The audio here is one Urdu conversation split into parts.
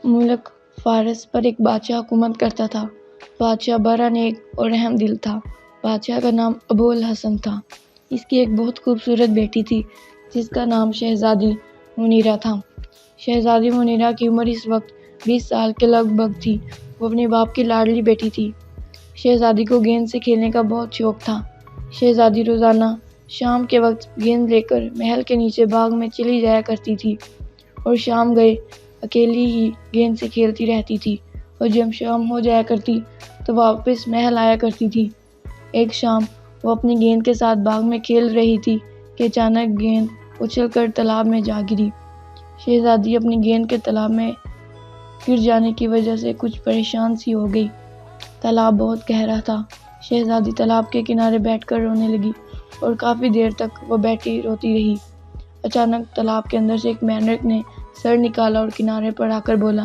ملک فارس پر ایک بادشاہ حکومت کرتا تھا۔ بادشاہ بڑا نیک اور رحم دل تھا۔ بادشاہ کا نام ابو الحسن تھا۔ اس کی ایک بہت خوبصورت بیٹی تھی جس کا نام شہزادی منیرہ تھا۔ شہزادی منیرہ کی عمر اس وقت 20 سال کے لگ بھگ تھی۔ وہ اپنے باپ کی لاڈلی بیٹی تھی۔ شہزادی کو گیند سے کھیلنے کا بہت شوق تھا۔ شہزادی روزانہ شام کے وقت گیند لے کر محل کے نیچے باغ میں چلی جایا کرتی تھی اور شام گئے اکیلی ہی گیند سے کھیلتی رہتی تھی، اور جب شام ہو جایا کرتی تو واپس محل آیا کرتی تھی۔ ایک شام وہ اپنی گیند کے ساتھ باغ میں کھیل رہی تھی کہ اچانک گیند اچھل کر تالاب میں جا گری۔ شہزادی اپنی گیند کے تالاب میں گر جانے کی وجہ سے کچھ پریشان سی ہو گئی۔ تالاب بہت گہرا تھا۔ شہزادی تالاب کے کنارے بیٹھ کر رونے لگی اور کافی دیر تک وہ بیٹھی روتی رہی۔ اچانک تالاب کے اندر سے ایک مینڈک نے سر نکالا اور کنارے پر آ کر بولا،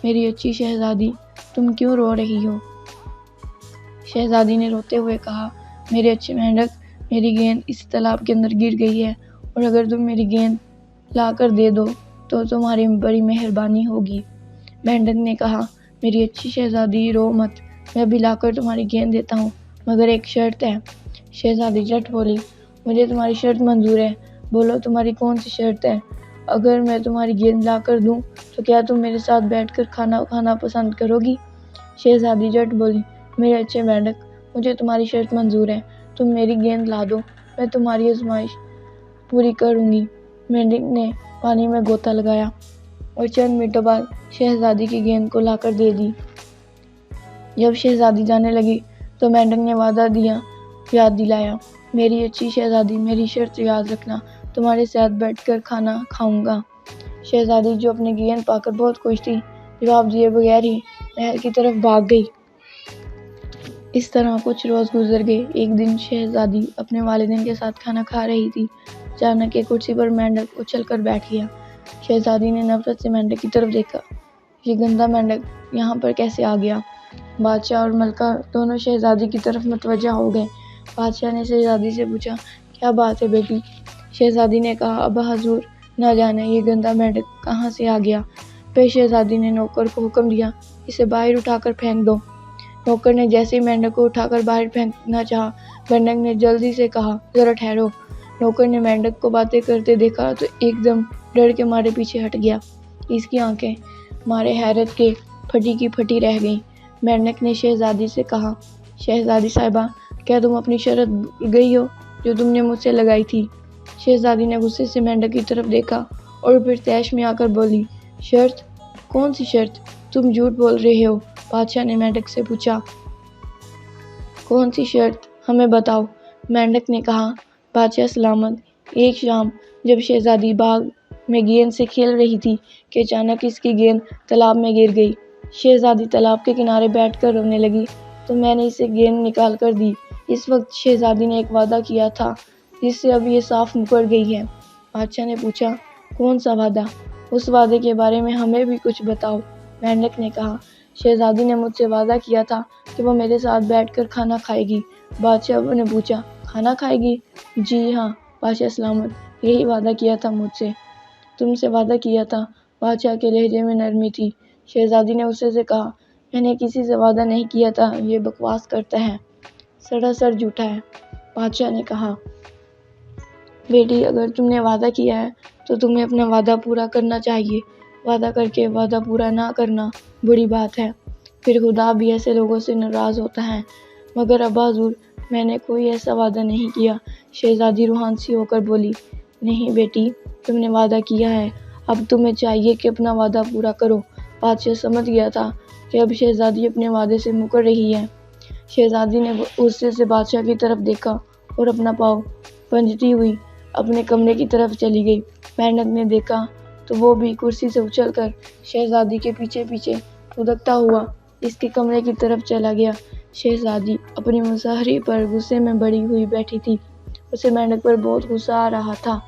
میری اچھی شہزادی، تم کیوں رو رہی ہو؟ شہزادی نے روتے ہوئے کہا، میرے اچھے مینڈک، میری گیند اس تالاب کے اندر گر گئی ہے، اور اگر تم میری گیند لا کر دے دو تو تمہاری بڑی مہربانی ہوگی۔ مینڈک نے کہا، میری اچھی شہزادی، رو مت، میں ابھی لا کر تمہاری گیند دیتا ہوں، مگر ایک شرط ہے۔ شہزادی جھٹ بولی، مجھے تمہاری شرط منظور ہے، بولو تمہاری کون سی شرط ہے؟ اگر میں تمہاری گیند لا کر دوں تو کیا تم میرے ساتھ بیٹھ کر کھانا کھانا پسند کرو گی؟ شہزادی جھٹ بولی، میرے اچھے مینڈک، مجھے تمہاری شرط منظور ہے، تم میری گیند لا دو، میں تمہاری آزمائش پوری کروں گی۔ مینڈک نے پانی میں غوطہ لگایا اور چند منٹوں بعد شہزادی کی گیند کو لا کر دے دی۔ جب شہزادی جانے لگی تو مینڈک نے وعدہ یاد دلایا، میری اچھی شہزادی، میری شرط یاد رکھنا، تمہارے ساتھ بیٹھ کر کھانا کھاؤں گا۔ شہزادی جو اپنی گیند پا کر بہت خوش تھی، جواب دیے بغیر ہی محل کی طرف بھاگ گئی۔ اس طرح کچھ روز گزر گئے۔ ایک دن شہزادی اپنے والدین کے ساتھ کھانا کھا رہی تھی۔ اچانک ایک کرسی پر مینڈک اچھل کر بیٹھ گیا۔ شہزادی نے نفرت سے مینڈک کی طرف دیکھا، یہ گندا مینڈک یہاں پر کیسے آ گیا؟ بادشاہ اور ملکہ دونوں شہزادی کی طرف متوجہ ہو گئے۔ بادشاہ نے شہزادی سے پوچھا، کیا بات ہے بیٹی؟ شہزادی نے کہا، ابا حضور، نہ جانے یہ گندا مینڈک کہاں سے آ گیا۔ پھر شہزادی نے نوکر کو حکم دیا، اسے باہر اٹھا کر پھینک دو۔ نوکر نے جیسے ہی مینڈک کو اٹھا کر باہر پھینکنا چاہا، مینڈک نے جلدی سے کہا، ذرا ٹھہرو۔ نوکر نے مینڈک کو باتیں کرتے دیکھا تو ایک دم ڈر کے مارے پیچھے ہٹ گیا۔ اس کی آنکھیں مارے حیرت کے پھٹی کی پھٹی رہ گئیں۔ مینڈک نے شہزادی سے کہا، شہزادی صاحبہ، کیا تم اپنی شرط بھول گئی ہو جو تم نے مجھ سے لگائی تھی؟ شہزادی نے غصے سے مینڈک کی طرف دیکھا اور پھر طیش میں آ کر بولی، شرط؟ کون سی شرط؟ تم جھوٹ بول رہے ہو۔ بادشاہ نے مینڈک سے پوچھا، کون سی شرط؟ ہمیں بتاؤ۔ مینڈک نے کہا، بادشاہ سلامت، ایک شام جب شہزادی باغ میں گیند سے کھیل رہی تھی کہ اچانک اس کی گیند تالاب میں گر گئی۔ شہزادی تالاب کے کنارے بیٹھ کر رونے لگی تو میں نے اسے گیند نکال کر دی۔ اس وقت شہزادی نے ایک وعدہ کیا تھا جس سے اب یہ صاف مکر گئی ہے۔ بادشاہ نے پوچھا، کون سا وعدہ؟ اس وعدے کے بارے میں ہمیں بھی کچھ بتاؤ۔ مینڈک نے کہا، شہزادی نے مجھ سے وعدہ کیا تھا کہ وہ میرے ساتھ بیٹھ کر کھانا کھائے گی۔ بادشاہ نے پوچھا، کھانا کھائے گی؟ جی ہاں بادشاہ سلامت، یہی وعدہ کیا تھا مجھ سے۔ تم سے وعدہ کیا تھا؟ بادشاہ کے لہجے میں نرمی تھی۔ شہزادی نے غصے سے کہا، میں نے کسی سے وعدہ نہیں کیا تھا، یہ بکواس کرتا ہے، سراسر جھوٹا ہے۔ بادشاہ نے کہا، بیٹی، اگر تم نے وعدہ کیا ہے تو تمہیں اپنا وعدہ پورا کرنا چاہیے۔ وعدہ کر کے وعدہ پورا نہ کرنا بری بات ہے، پھر خدا بھی ایسے لوگوں سے ناراض ہوتا ہے۔ مگر ابا حضور، میں نے کوئی ایسا وعدہ نہیں کیا۔ شہزادی روحان سی ہو کر بولی، نہیں بیٹی، تم نے وعدہ کیا ہے، اب تمہیں چاہیے کہ اپنا وعدہ پورا کرو۔ بادشاہ سمجھ گیا تھا کہ اب شہزادی اپنے وعدے سے مکر رہی ہے۔ شہزادی نے غصے سے بادشاہ کی طرف دیکھا اور اپنا پاؤں پھنجتی ہوئی اپنے کمرے کی طرف چلی گئی۔ مینڈک نے دیکھا تو وہ بھی کرسی سے اچھل کر شہزادی کے پیچھے پیچھے لدھکتا ہوا اس کے کمرے کی طرف چلا گیا۔ شہزادی اپنی مصہری پر غصے میں بڑی ہوئی بیٹھی تھی، اسے مینڈک پر بہت غصہ آ رہا تھا۔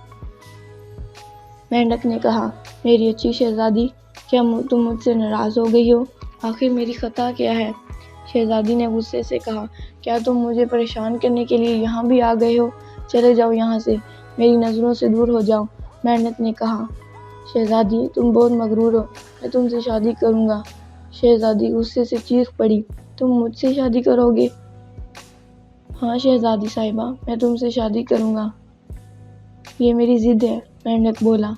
مینڈک نے کہا، میری اچھی شہزادی، کیا تم مجھ سے ناراض ہو گئی ہو؟ آخر میری خطا کیا ہے؟ شہزادی نے غصے سے کہا، کیا تم مجھے پریشان کرنے کے لیے یہاں بھی آ گئے ہو؟ چلے جاؤ یہاں سے، میری نظروں سے دور ہو جاؤ۔ مینڈک نے کہا، شہزادی تم بہت مغرور ہو، میں تم سے شادی کروں گا۔ شہزادی غصے سے چیخ پڑی، تم مجھ سے شادی کرو گے؟ ہاں شہزادی صاحبہ، میں تم سے شادی کروں گا، یہ میری ضد ہے، مینڈک بولا۔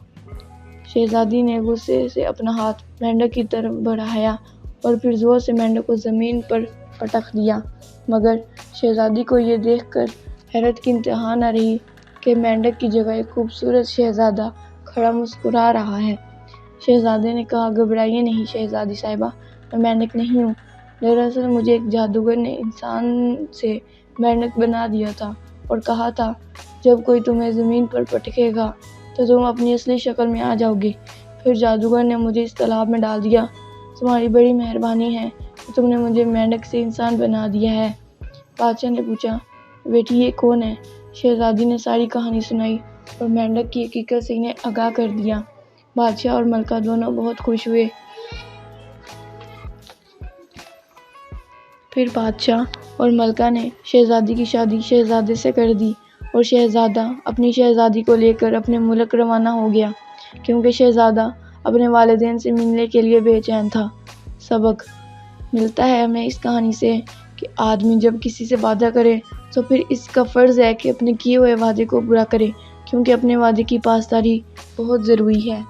شہزادی نے غصے سے اپنا ہاتھ مینڈک کی طرف بڑھایا اور پھر زور سے مینڈک کو زمین پر پٹک دیا، مگر شہزادی کو یہ دیکھ کر حیرت کی انتہا نہ رہی کہ مینڈک کی جگہ ایک خوبصورت شہزادہ کھڑا مسکرا رہا ہے۔ شہزادے نے کہا، گھبرائیے نہیں شہزادی صاحبہ، میں مینڈک نہیں ہوں، دراصل مجھے ایک جادوگر نے انسان سے مینڈک بنا دیا تھا اور کہا تھا جب کوئی تمہیں زمین پر پٹکے گا تو تم اپنی اصلی شکل میں آ جاؤ گے۔ پھر جادوگر نے مجھے اس تالاب میں ڈال دیا۔ تمہاری بڑی مہربانی ہے کہ تم نے مجھے مینڈک سے انسان بنا دیا ہے۔ بادشاہ نے پوچھا، بیٹی یہ کون ہے؟ شہزادی نے ساری کہانی سنائی اور مینڈک کی حقیقت سے انہیں آگاہ کر دیا۔ بادشاہ اور ملکہ دونوں بہت خوش ہوئے۔ پھر بادشاہ اور ملکہ نے شہزادی کی شادی شہزادے سے کر دی اور شہزادہ اپنی شہزادی کو لے کر اپنے ملک روانہ ہو گیا، کیونکہ شہزادہ اپنے والدین سے ملنے کے لیے بے چین تھا۔ سبق ملتا ہے ہمیں اس کہانی سے کہ آدمی جب کسی سے وعدہ کرے تو پھر اس کا فرض ہے کہ اپنے کیے ہوئے وعدے کو پورا کرے، کیونکہ اپنے وعدے کی پاسداری بہت ضروری ہے۔